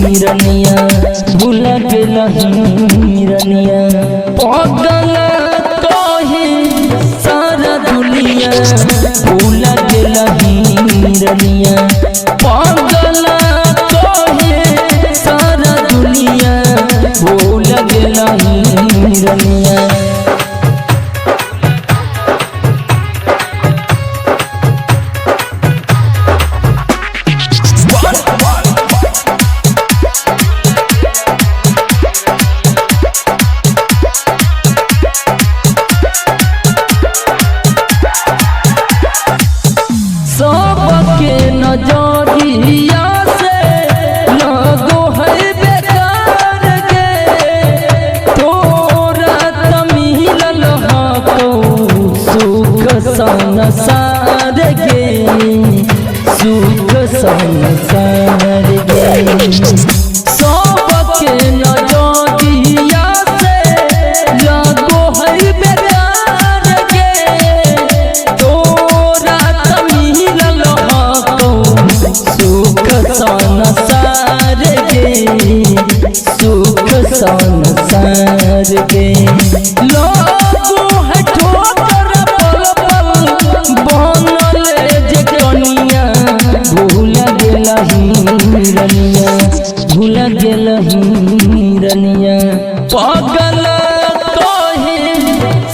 रनिया भूल गेलही रनिया पागल कहे सारा दुनिया भूल गेलही रनिया पागल कहे सारा दुनिया भूल गेलही रनिया। सबके नजरिया से लगो है बेकार गे तोरा त मिलल हको सुख संसार गे सुख संसार गे सबके नजरिया से लगो है बेकार गे तोरा त मिलल हको सुख संसार गे सुख संसार गे लोगो है ठोकर पल पल बनल जे कनिया भूल गेलही रनिया भूल गेलही रनिया पागल कहे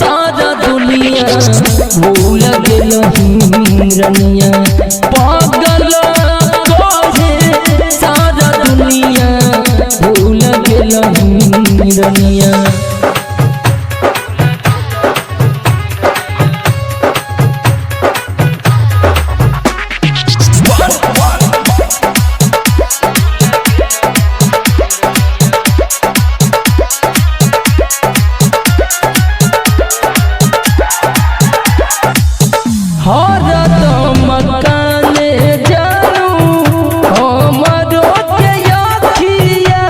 सारा दुनिया भूल गेलही रनिया पागल कहे सारा दुनिया भूल गेलही रनिया। हरदम काने जानू हमरो के अखिया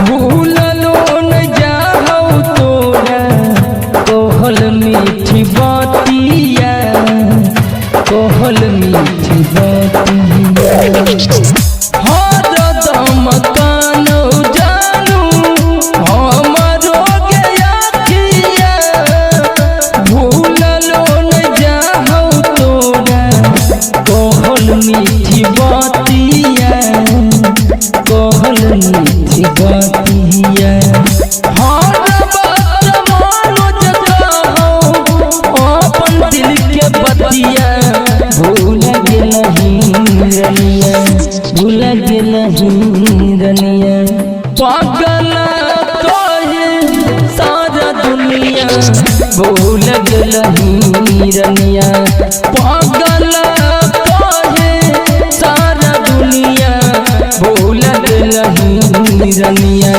भूललो न जाहौ तोरा कहल मीठी बातिया कहल मीठी बातिया हरदम कानो जानू हमरो के अखिया भूललो कहल मीठी बातिया कहल मीठी बातिया हर बात मानो जगहो अपन दिल के बतिया भूल गेलही रनिया भूल गेलही रनिया पागल कहे सारा दुनिया भूल गेलही रनिया पागल सारा दुनिया भूल गेलही रनिया।